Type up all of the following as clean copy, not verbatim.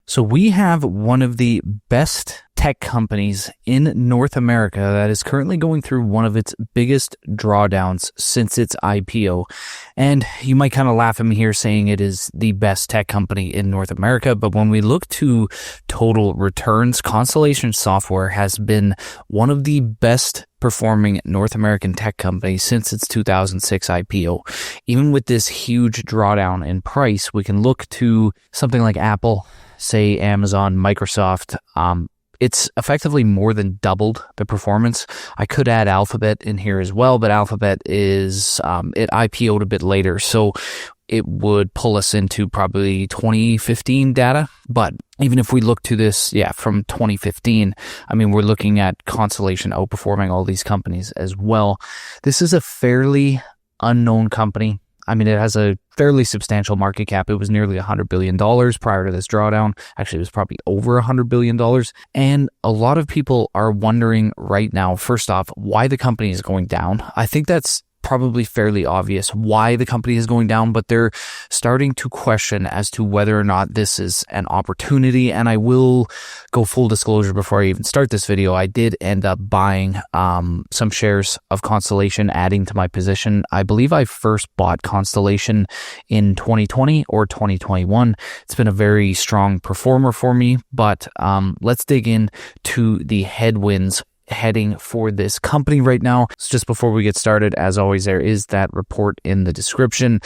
So we have one of the best tech companies in North America that is currently going through one of its biggest drawdowns since its IPO. And you might kind of laugh at me here saying it is the best tech company in North America, but when we look to total returns, Constellation Software has been one of the best performing North American tech companies since its 2006 IPO. Even with this huge drawdown in price, we can look to something like Apple, say Amazon, Microsoft. It's effectively more than doubled the performance. I could add Alphabet in here as well, but Alphabet is, it IPO'd a bit later, so it would pull us into probably 2015 data. But even if we look to this, from 2015, I mean, we're looking at Constellation outperforming all these companies as well. This is a fairly unknown company. I mean, it has a fairly substantial market cap. It was nearly $100 billion prior to this drawdown. Actually, it was probably over $100 billion. And a lot of people are wondering right now, first off, why the company is going down. I think that's probably fairly obvious why the company is going down, but they're starting to question as to whether or not this is an opportunity. And I will go full disclosure before I even start this video. I did end up buying some shares of Constellation, adding to my position. I believe I first bought Constellation in 2020 or 2021. It's been a very strong performer for me, but let's dig in to the headwinds heading for this company right now. So just before we get started, as always, there is that report in the description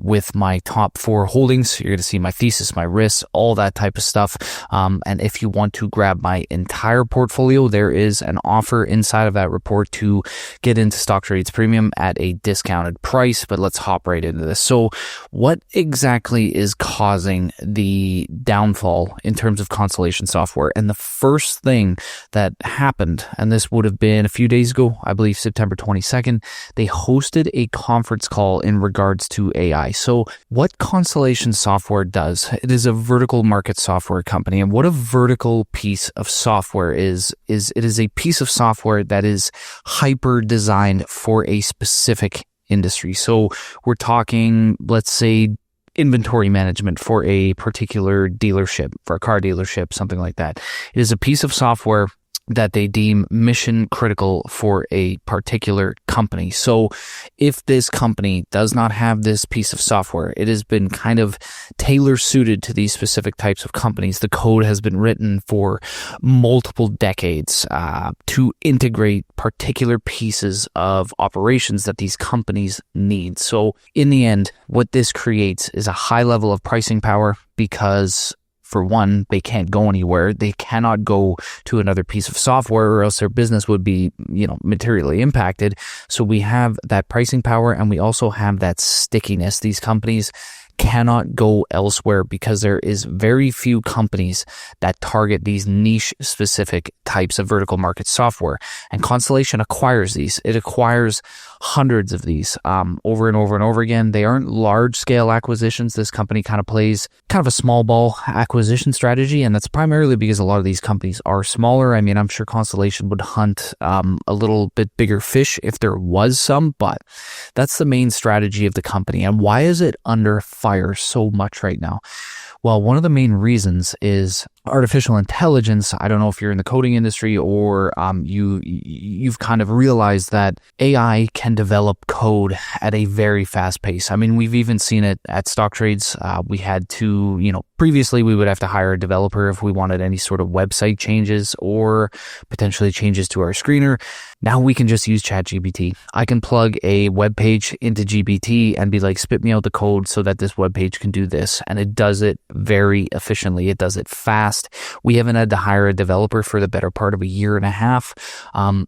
with my top 4 holdings. You're going to see my thesis, my risks, all that type of stuff. And if you want to grab my entire portfolio, there is an offer inside of that report to get into Stocktrades Premium at a discounted price. But let's hop right into this. So what exactly is causing the downfall in terms of Constellation Software? And the first thing that happened, and this would have been a few days ago, I believe September 22nd, they hosted a conference call in regards to AI. So what Constellation Software does, it is a vertical market software company. And what a vertical piece of software is it is a piece of software that is hyper designed for a specific industry. So we're talking, let's say, inventory management for a particular dealership, for a car dealership, something like that. It is a piece of software that they deem mission critical for a particular company. So if this company does not have this piece of software, it has been kind of tailor suited to these specific types of companies. The code has been written for multiple decades to integrate particular pieces of operations that these companies need. So in the end, what this creates is a high level of pricing power because, for one, they can't go anywhere. They cannot go to another piece of software or else their business would be, materially impacted. So we have that pricing power and we also have that stickiness. These companies cannot go elsewhere because there is very few companies that target these niche specific types of vertical market software. And Constellation acquires these. It acquires hundreds of these over and over and over again. They aren't large scale acquisitions. This company kind of plays kind of a small ball acquisition strategy. And that's primarily because a lot of these companies are smaller. I mean, I'm sure Constellation would hunt a little bit bigger fish if there was some, but that's the main strategy of the company. And why is it under fire so much right now? Well, one of the main reasons is artificial intelligence. I don't know if you're in the coding industry or you've kind of realized that AI can develop code at a very fast pace. I mean, we've even seen it at Stocktrades. We had to, previously we would have to hire a developer if we wanted any sort of website changes or potentially changes to our screener. Now we can just use ChatGPT. I can plug a web page into GPT and be like, spit me out the code so that this web page can do this. And it does it very efficiently. It does it fast. We haven't had to hire a developer for the better part of a year and a half.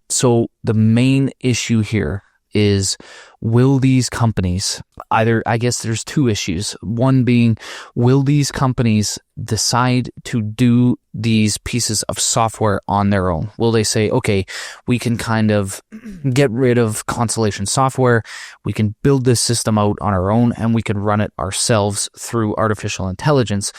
So the main issue here is, will these companies I guess there's 2 issues. One being, will these companies decide to do these pieces of software on their own? Will they say, okay, we can kind of get rid of Constellation Software, we can build this system out on our own, and we can run it ourselves through artificial intelligence?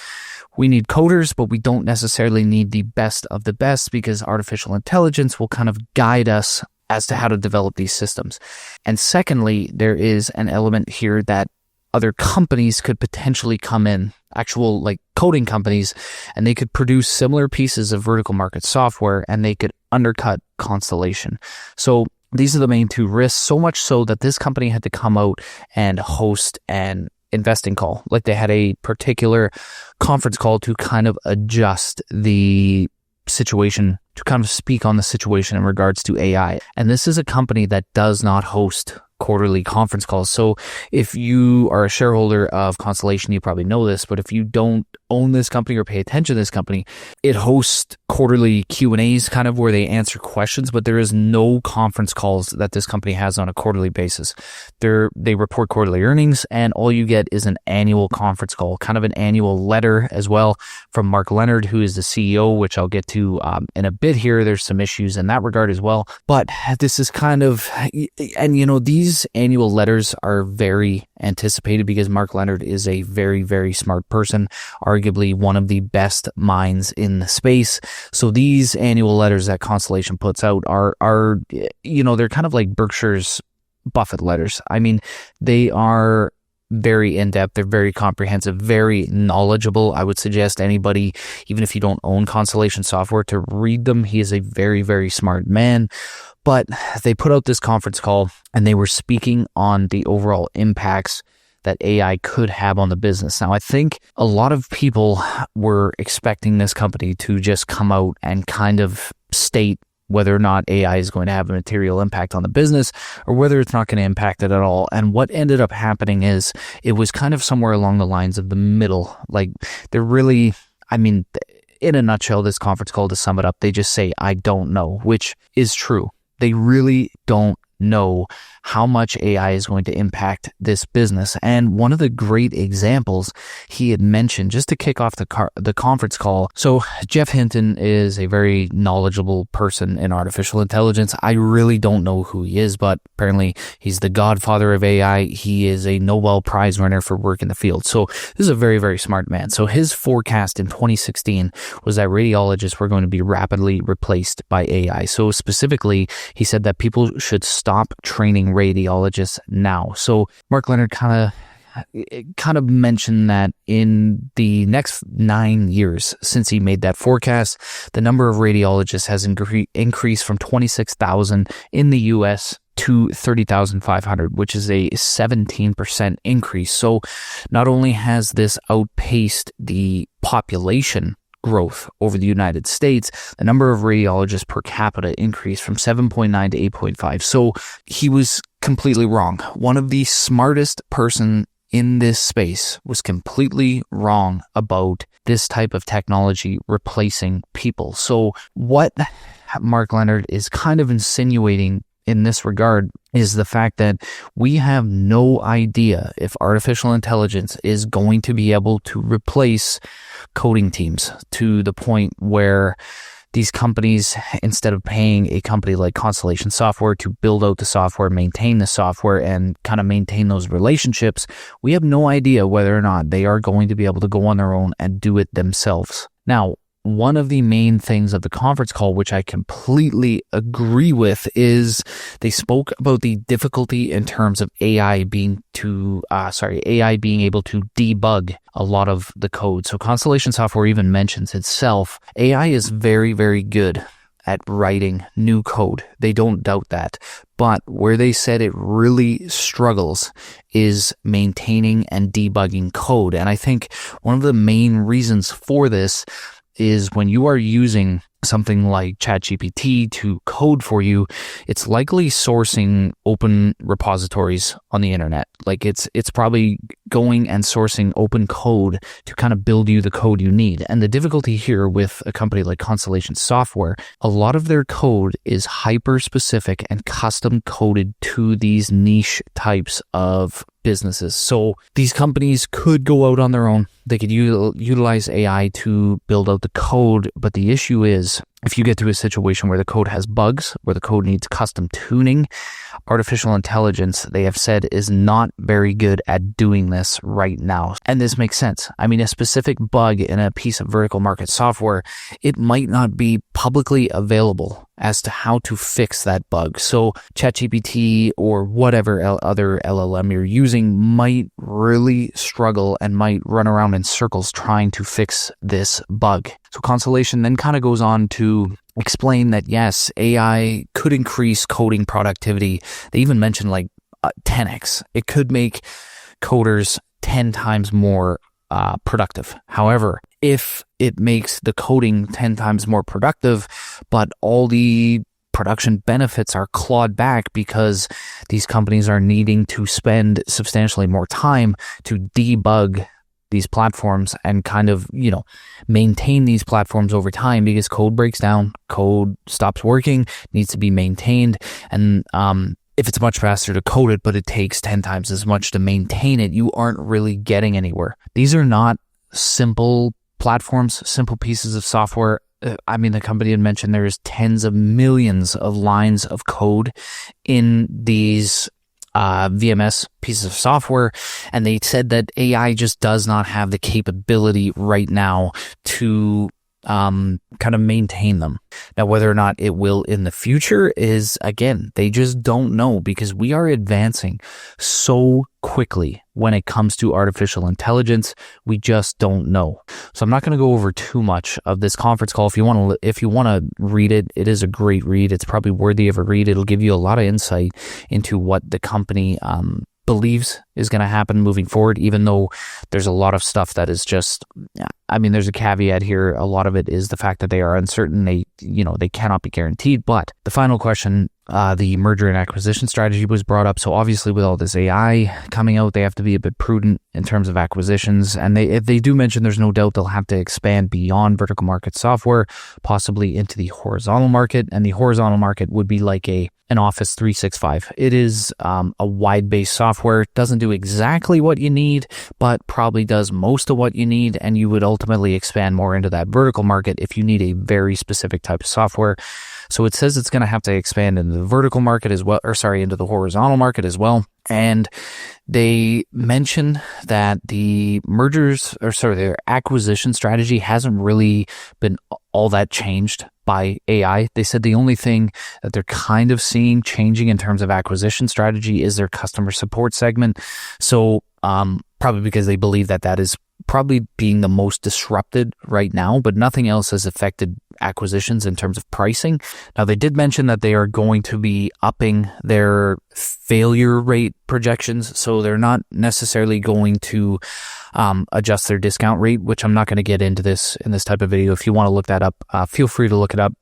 We need coders, but we don't necessarily need the best of the best because artificial intelligence will kind of guide us as to how to develop these systems. And secondly, there is an element here that other companies could potentially come in, actual like coding companies, and they could produce similar pieces of vertical market software and they could undercut Constellation. So these are the main two risks, so much so that this company had to come out and host an investing call. Like they had a particular conference call to kind of adjust the situation, to kind of speak on the situation in regards to AI. And this is a company that does not host quarterly conference calls. So if you are a shareholder of Constellation, you probably know this, but if you don't own this company or pay attention to this company, it hosts quarterly Q&As kind of where they answer questions, but there is no conference calls that this company has on a quarterly basis. They report quarterly earnings, and all you get is an annual conference call, kind of an annual letter as well from Mark Leonard, who is the CEO, which I'll get to in a bit here. There's some issues in that regard as well, but this is kind of, and you know, these annual letters are very anticipated because Mark Leonard is a very, very smart person, arguably one of the best minds in the space. So these annual letters that Constellation puts out are you know, they're kind of like Berkshire's Buffett letters. I mean, they are very in-depth, they're very comprehensive, very knowledgeable. I would suggest anybody, even if you don't own Constellation Software, to read them. He is a very, very smart man. But they put out this conference call and they were speaking on the overall impacts that AI could have on the business. Now, I think a lot of people were expecting this company to just come out and kind of state whether or not AI is going to have a material impact on the business or whether it's not going to impact it at all. And what ended up happening is it was kind of somewhere along the lines of the middle. Like they're really, I mean, in a nutshell, this conference call, to sum it up, they just say, I don't know, which is true. They really don't know how much AI is going to impact this business. And one of the great examples he had mentioned, just to kick off the conference call. So Jeff Hinton is a very knowledgeable person in artificial intelligence. I really don't know who he is, but apparently he's the godfather of AI. He is a Nobel Prize winner for work in the field. So this is a very, very smart man. So his forecast in 2016 was that radiologists were going to be rapidly replaced by AI. So specifically, he said that people should stop training radiologists now. So Mark Leonard kind of mentioned that in the next 9 years since he made that forecast, the number of radiologists has increased from 26,000 in the US to 30,500, which is a 17% increase. So not only has this outpaced the population growth over the United States, the number of radiologists per capita increased from 7.9 to 8.5. So he was completely wrong. One of the smartest person in this space was completely wrong about this type of technology replacing people. So what Mark Leonard is kind of insinuating in this regard is the fact that we have no idea if artificial intelligence is going to be able to replace coding teams to the point where these companies, instead of paying a company like Constellation Software to build out the software, maintain the software, and kind of maintain those relationships, we have no idea whether or not they are going to be able to go on their own and do it themselves. Now, one of the main things of the conference call, which I completely agree with, is they spoke about the difficulty in terms of AI being able to debug a lot of the code. So Constellation Software even mentions itself, AI is very, very good at writing new code. They don't doubt that. But where they said it really struggles is maintaining and debugging code. And I think one of the main reasons for this is when you are using something like ChatGPT to code for you, it's likely sourcing open repositories on the internet. Like it's probably going and sourcing open code to kind of build you the code you need. And the difficulty here with a company like Constellation Software, a lot of their code is hyper specific and custom coded to these niche types of businesses. So these companies could go out on their own. They could utilize AI to build out the code, but the issue is if you get to a situation where the code has bugs, where the code needs custom tuning, artificial intelligence, they have said, is not very good at doing this right now. And this makes sense. I mean, a specific bug in a piece of vertical market software, it might not be publicly available as to how to fix that bug. So ChatGPT or whatever other LLM you're using might really struggle and might run around in circles trying to fix this bug. So Constellation then kind of goes on to explain that yes, AI could increase coding productivity. They even mentioned 10x. It could make coders 10 times more productive. However, if it makes the coding 10 times more productive, but all the production benefits are clawed back because these companies are needing to spend substantially more time to debug these platforms and kind of, maintain these platforms over time, because code breaks down, code stops working, needs to be maintained. And if it's much faster to code it, but it takes 10 times as much to maintain it, you aren't really getting anywhere. These are not simple platforms, simple pieces of software. I mean, the company had mentioned there's tens of millions of lines of code in these VMS pieces of software, and they said that AI just does not have the capability right now to kind of maintain them. Now, whether or not it will in the future is, again, they just don't know, because we are advancing so quickly when it comes to artificial intelligence. We just don't know. So I'm not going to go over too much of this conference call. If you want to read it, it is a great read. It's probably worthy of a read. It'll give you a lot of insight into what the company believes is going to happen moving forward, even though there's a lot of stuff that is just, there's a caveat here. A lot of it is the fact that they are uncertain. They cannot be guaranteed. But the final question, the merger and acquisition strategy was brought up. So obviously with all this AI coming out, they have to be a bit prudent in terms of acquisitions. And if they do mention, there's no doubt they'll have to expand beyond vertical market software, possibly into the horizontal market. And the horizontal market would be like an Office 365. It is a wide-based software. It doesn't do exactly what you need, but probably does most of what you need. And you would ultimately expand more into that vertical market if you need a very specific type of software. So it says it's going to have to expand into the vertical market as well, into the horizontal market as well. And they mention that their acquisition strategy hasn't really been all that changed by AI. They said the only thing that they're kind of seeing changing in terms of acquisition strategy is their customer support segment. So probably because they believe that is probably being the most disrupted right now, but nothing else has affected acquisitions in terms of pricing. Now, they did mention that they are going to be upping their failure rate projections, so they're not necessarily going to adjust their discount rate, which I'm not going to get into this in this type of video. If you want to look that up, feel free to look it up.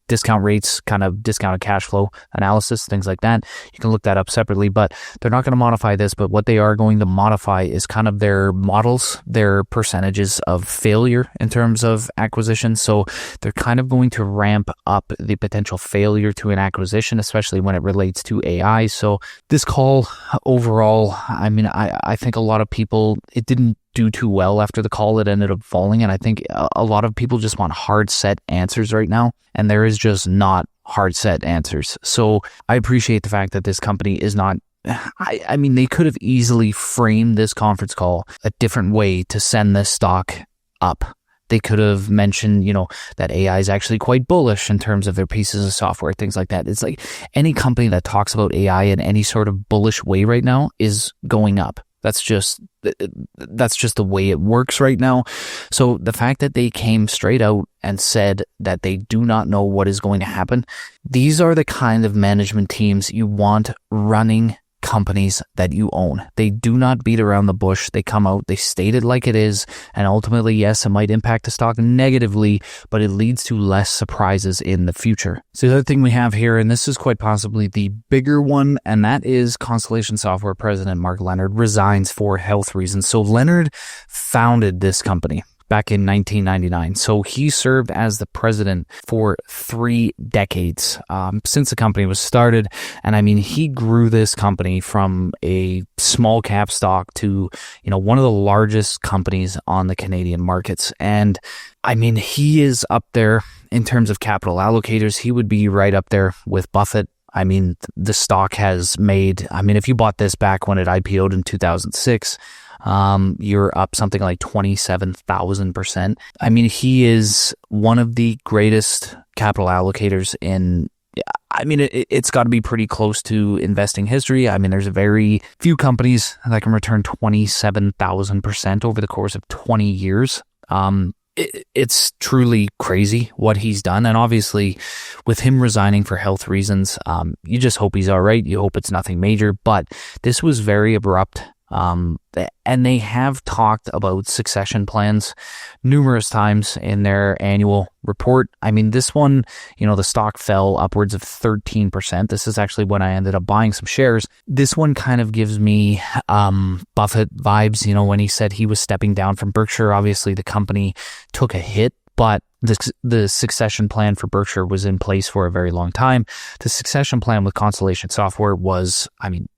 Discount rates, kind of discounted cash flow analysis, things like that. You can look that up separately, but they're not going to modify this. But what they are going to modify is kind of their models, their percentages of failure in terms of acquisition. So they're kind of going to ramp up the potential failure to an acquisition, especially when it relates to AI. So this call overall, I think a lot of people, it didn't do too well after the call. It ended up falling, and I think a lot of people just want hard set answers right now, and there is just not hard set answers. So I appreciate the fact that this company is not, they could have easily framed this conference call a different way to send this stock up. They could have mentioned, that AI is actually quite bullish in terms of their pieces of software, things like that. It's like any company that talks about AI in any sort of bullish way right now is going up. That's just the way it works right now. So the fact that they came straight out and said that they do not know what is going to happen, these are the kind of management teams you want running companies that you own. They do not beat around the bush. They come out, they state it like it is, and ultimately, yes, it might impact the stock negatively, but it leads to less surprises in the future. So the other thing we have here, and this is quite possibly the bigger one, and that is Constellation Software President Mark Leonard resigns for health reasons. So Leonard founded this company. back in 1999. So he served as the president for 3 decades since the company was started. And I mean, he grew this company from a small cap stock to, one of the largest companies on the Canadian markets. And I mean, he is up there in terms of capital allocators. He would be right up there with Buffett. I mean, the stock has made, if you bought this back when it IPO'd in 2006, you're up something like 27,000%. I mean, he is one of the greatest capital allocators it's got to be pretty close to investing history. I mean, there's very few companies that can return 27,000% over the course of 20 years. It's truly crazy what he's done. And obviously with him resigning for health reasons, you just hope he's all right. You hope it's nothing major, but this was very abrupt. And they have talked about succession plans numerous times in their annual report. I mean, this one, the stock fell upwards of 13%. This is actually when I ended up buying some shares. This one kind of gives me Buffett vibes, when he said he was stepping down from Berkshire. Obviously, the company took a hit, but the succession plan for Berkshire was in place for a very long time. The succession plan with Constellation Software was,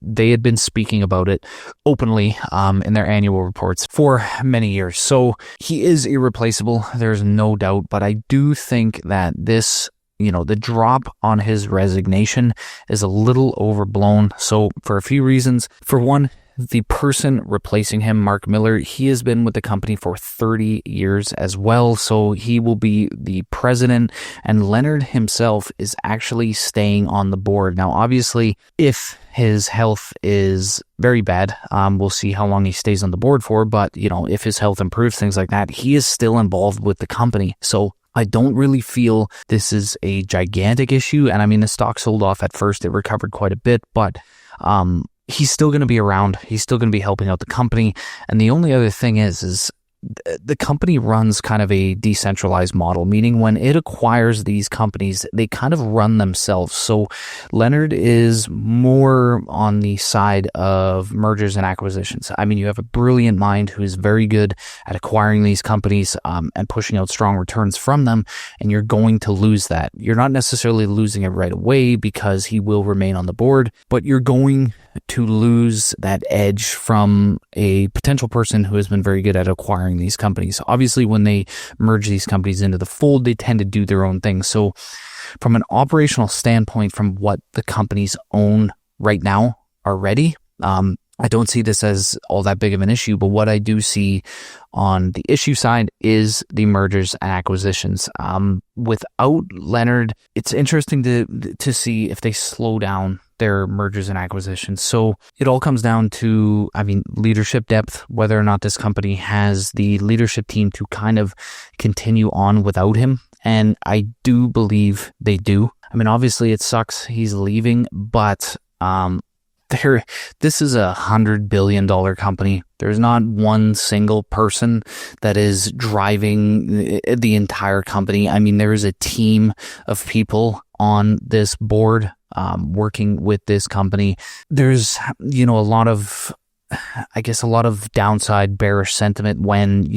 they had been speaking about it openly in their annual reports for many years. So he is irreplaceable, there's no doubt, but I do think that this, the drop on his resignation is a little overblown. So for a few reasons. For one, the person replacing him, Mark Miller, he has been with the company for 30 years as well. So he will be the president, and Leonard himself is actually staying on the board. Now, obviously, if his health is very bad, we'll see how long he stays on the board for. But, if his health improves, things like that, he is still involved with the company. So I don't really feel this is a gigantic issue. And the stock sold off at first. It recovered quite a bit, but he's still going to be around. He's still going to be helping out the company. And the only other thing is the company runs kind of a decentralized model, meaning when it acquires these companies, they kind of run themselves. So Leonard is more on the side of mergers and acquisitions. You have a brilliant mind who is very good at acquiring these companies and pushing out strong returns from them, and you're going to lose that. You're not necessarily losing it right away because he will remain on the board, but you're going to lose that edge from a potential person who has been very good at acquiring these companies. Obviously, when they merge these companies into the fold, they tend to do their own thing. So from an operational standpoint, from what the companies own right now already, I don't see this as all that big of an issue, but what I do see on the issue side is the mergers and acquisitions. Without Leonard, it's interesting to see if they slow down their mergers and acquisitions. So it all comes down to, leadership depth, whether or not this company has the leadership team to kind of continue on without him. And I do believe they do. Obviously it sucks he's leaving, but this is $100 billion company. There's not one single person that is driving the entire company. There is a team of people on this board working with this company. There's, a lot of downside bearish sentiment when,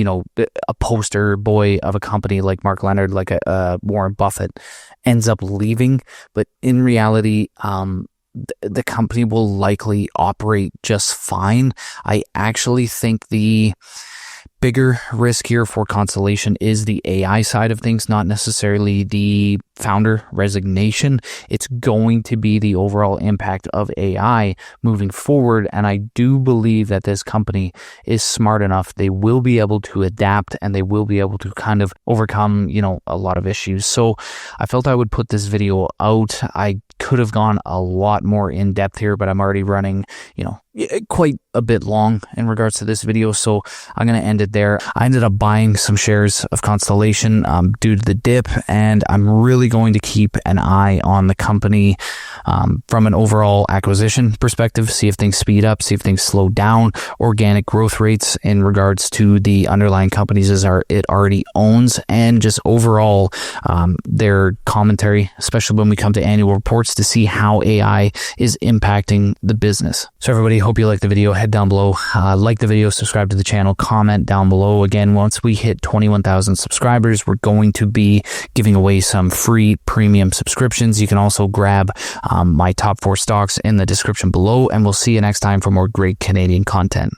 a poster boy of a company like Mark Leonard, like Warren Buffett, ends up leaving. But in reality, the company will likely operate just fine. I actually think the bigger risk here for Constellation is the AI side of things, not necessarily the founder resignation. It's going to be the overall impact of AI moving forward. And I do believe that this company is smart enough. They will be able to adapt and they will be able to kind of overcome, a lot of issues. So I felt I would put this video out. I could have gone a lot more in depth here, but I'm already running, quite a bit long in regards to this video. So I'm going to end it there. I ended up buying some shares of Constellation due to the dip, and I'm really going to keep an eye on the company from an overall acquisition perspective, see if things speed up, see if things slow down, organic growth rates in regards to the underlying companies it already owns, and just overall their commentary, especially when we come to annual reports, to see how AI is impacting the business. So everybody, hope you like the video. Head down below, like the video, subscribe to the channel, comment down below. Again, once we hit 21,000 subscribers, we're going to be giving away some free premium subscriptions. You can also grab my top 4 stocks in the description below, and we'll see you next time for more great Canadian content.